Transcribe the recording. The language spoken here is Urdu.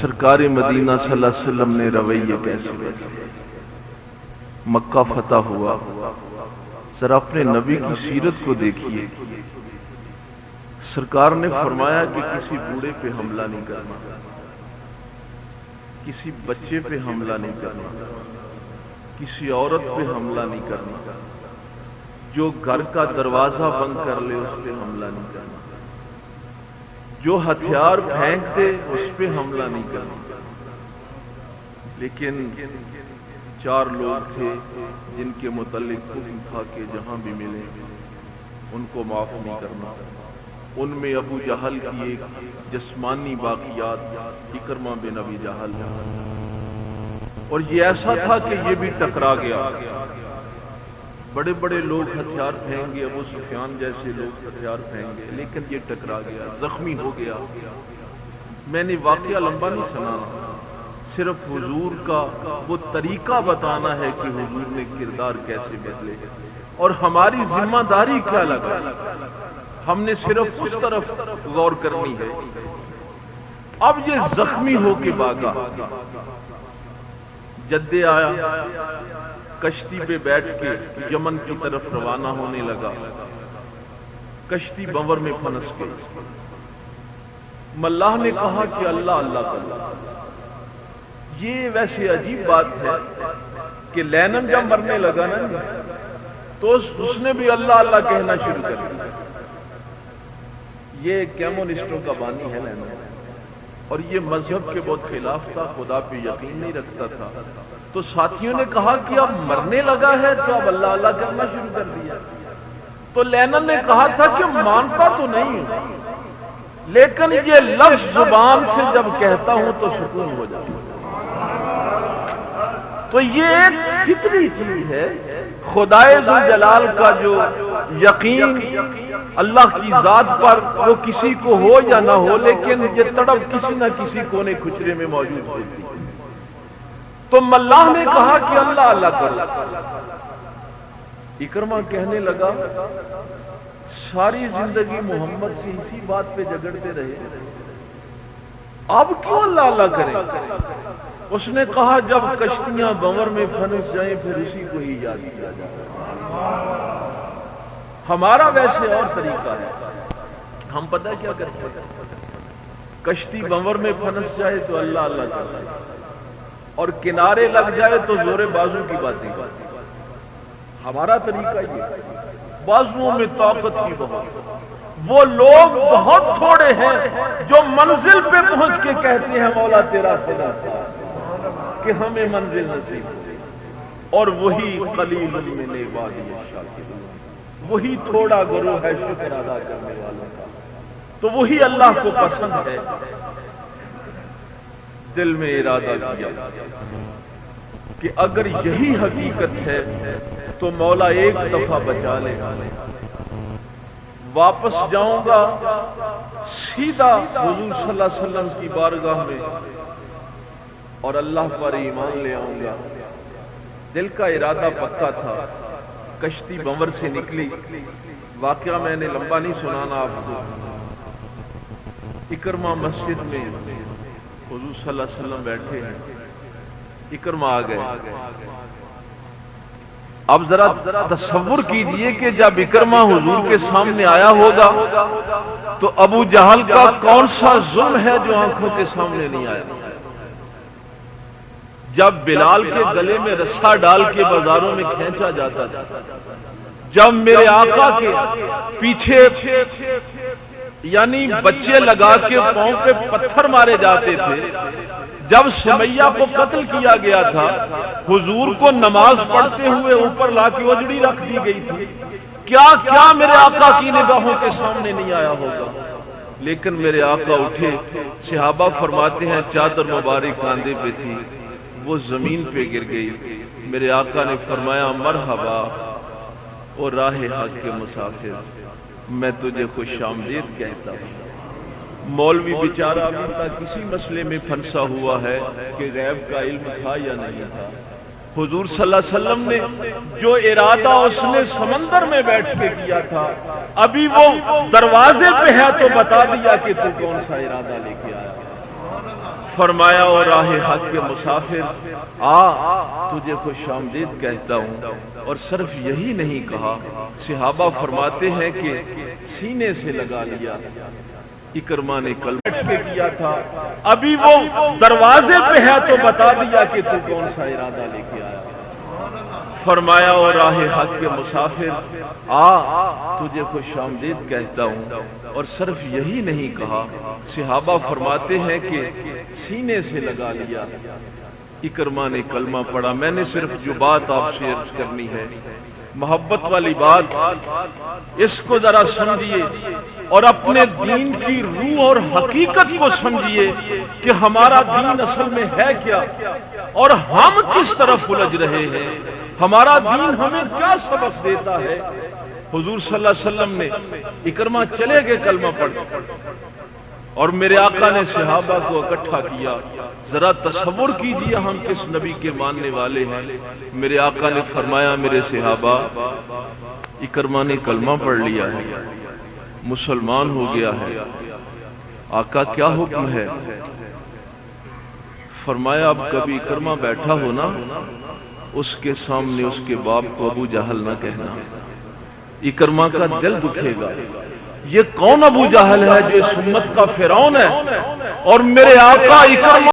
سرکار مدینہ صلی اللہ علیہ وسلم نے رویے کیسے بدلے، مکہ فتح ہوا، ذرا اپنے نبی کی سیرت کو دیکھیے۔ سرکار نے فرمایا کہ کسی بوڑھے پہ حملہ نہیں کرنا، کسی بچے پہ حملہ نہیں کرنا، کسی عورت پہ حملہ نہیں کرنا، جو گھر کا دروازہ بند کر لے اس پہ حملہ نہیں کرنا، جو ہتھیار پھینک دے اس پہ حملہ نہیں کرنا۔ لیکن 4 لوگ تھے جن کے متعلق حکم تھا کہ جہاں بھی ملے ان کو معاف نہیں کرنا۔ ان میں ابو جہل کی ایک جسمانی باقیات اکرمہ بن ابی جہل، اور یہ ایسا تھا کہ یہ بھی ٹکرا گیا۔ بڑے بڑے لوگ ہتھیار پھینک گے، ابو سفیان جیسے لوگ ہتھیار پھینک گے، لیکن یہ ٹکرا گیا، زخمی ہو گیا۔ میں نے واقعہ لمبا نہیں سنانا، صرف حضور کا وہ طریقہ بتانا ہے کہ حضور نے کردار کیسے بدلے اور ہماری ذمہ داری کیا لگا۔ ہم نے صرف اس طرف غور کرنی ہے۔ اب یہ زخمی ہو کے بھاگا، جدے آیا، کشتی پہ بیٹھ کے یمن کی طرف روانہ ہونے لگا، کشتی بنور میں پھنس گئی۔ ملاح نے کہا کہ اللہ اللہ کرنا۔ یہ ویسے عجیب بات ہے کہ لینن جب مرنے لگا نا تو اس نے بھی اللہ اللہ کہنا شروع کر دیا۔ یہ کمیونسٹوں کا بانی ہے لینن، اور یہ مذہب کے بہت خلاف تھا، خدا پہ یقین نہیں رکھتا تھا۔ تو ساتھیوں نے کہا کہ اب مرنے لگا ہے تو اب اللہ اللہ کرنا شروع کر دیا۔ تو لینن نے کہا تھا کہ مانتا تو نہیں ہوں، لیکن یہ لفظ زبان سے جب کہتا ہوں تو سکون ہو جاتا ہے۔ تو یہ ایک فطری چیز ہے، خدائے ذوالجلال کا جو یقین اللہ کی ذات پر، وہ کسی کو ہو یا نہ ہو، لیکن یہ تڑپ کسی نہ کسی کونے کھچرے میں موجود ہوتی ہے۔ تو ملاح نے کہا کہ اللہ اللہ کرو۔ اکرمہ کہنے لگا ساری زندگی محمد سے اسی بات پہ جھگڑتے رہے، اب کیوں اللہ اللہ کریں؟ اس نے کہا جب کشتیاں بنور میں پھنس جائیں پھر اسی کو ہی یاد کیا جائے۔ ہمارا ویسے اور طریقہ ہے، ہم پتہ کیا کرتے ہیں، کشتی بنور میں پھنس جائے تو اللہ اللہ کرتے ہیں، اور کنارے لگ جائے تو زور بازو کی باتیں کرتے ہیں۔ ہمارا طریقہ یہ، بازوؤں میں طاقت کی بہت، وہ لوگ بہت تھوڑے ہیں جو منزل پہ پہنچ کے کہتے ہیں مولا تیرا صدا کہ ہمیں منزل نصیب ہو، اور وہی قلیل من عبادی الشاکرون، وہی تھوڑا گروہ ہے شکر ادا کرنے والوں کا۔ تو وہی اللہ کو پسند ہے۔ دل میں ارادہ کیا کہ اگر یہی حقیقت ہے تو مولا ایک دفعہ بچا لے، واپس جاؤں گا سیدھا حضور صلی اللہ علیہ وسلم کی بارگاہ میں اور اللہ پر ایمان لے آؤں گا۔ دل کا ارادہ پکا تھا۔ کشتی بنور سے نکلی، واقعہ میں نے لمبا نہیں سنانا آپ کو۔ اکرمہ مسجد میں حضور صلی اللہ علیہ وسلم بیٹھے ہیں، اکرمہ آ گئے۔ اب ذرا تصور کیجئے کہ جب اکرمہ حضور کے سامنے آیا ہوگا تو ابو جہل کا کون سا ظلم ہے جو آنکھوں کے سامنے نہیں آیا۔ جب بلال کے گلے میں رسا ڈال کے بازاروں میں کھینچا جاتا تھا، جب میرے آقا کے پیچھے یعنی بچے لگا کے پاؤں پہ پتھر مارے جاتے تھے، جب سمیہ کو قتل کیا گیا تھا، حضور کو نماز پڑھتے ہوئے اوپر لا کے اجڑی رکھ دی گئی تھی، کیا کیا میرے آقا کی نگاہوں کے سامنے نہیں آیا ہوگا۔ لیکن میرے آقا اٹھے، صحابہ فرماتے ہیں چادر مبارک کاندھے پہ تھی، وہ زمین پہ گر گئی۔ میرے آقا نے فرمایا مرحبا اور راہ حق کے مسافر، میں تجھے خوش آمدید کہتا ہوں۔ مولوی بیچارہ ابھی تک کسی مسئلے میں پھنسا ہوا ہے کہ غیب کا علم تھا یا نہیں تھا۔ حضور صلی اللہ علیہ وسلم نے جو ارادہ اس نے سمندر میں بیٹھ کے کیا تھا، ابھی وہ دروازے پہ ہے تو بتا دیا کہ تو کون سا ارادہ لے کے آیا۔ فرمایا اور راہ حق کے مسافر تجھے خوش آمدید کہتا ہوں، اور صرف یہی نہیں کہا، صحابہ فرماتے ہیں کہ سینے سے لگا لیا۔ اکرمہ نے کلمہ پہ کیا تھا، ابھی وہ دروازے پہ ہے تو بتا دیا کہ تو کون سا ارادہ لے کے آیا۔ فرمایا اور راہ حق کے مسافر تجھے خوش آمدید کہتا ہوں، اور صرف یہی نہیں کہا، صحابہ فرماتے ہیں کہ سینے سے لگا لیا۔ اکرمہ نے کلمہ پڑھا۔ میں نے صرف جو بات آپ سے عرض کرنی ہے، محبت والی بات، اس کو ذرا سمجھیے اور اپنے دین کی روح اور حقیقت کو سمجھیے کہ ہمارا دین اصل میں ہے کیا اور ہم کس طرف الجھ رہے ہیں، ہمارا دین ہمیں کیا سبق دیتا ہے۔ حضور صلی اللہ علیہ وسلم نے اکرمہ چلے گئے کلمہ پڑھ، اور میرے آقا نے صحابہ کو اکٹھا کیا۔ ذرا تصور کیجئے ہم کس نبی کے ماننے والے ہیں۔ میرے آقا نے فرمایا میرے صحابہ، اکرمہ نے کلمہ پڑھ لیا ہے، مسلمان ہو گیا ہے، آقا کیا حکم ہے؟ فرمایا اب کبھی اکرمہ بیٹھا ہو نا، اس کے سامنے اس کے باپ کو ابو جہل نہ کہنا، اکرمہ کا دل دکھے گا۔ یہ کون ابو جہل ہے جو اس امت کا فرعون ہے، اور میرے آقا اکرمہ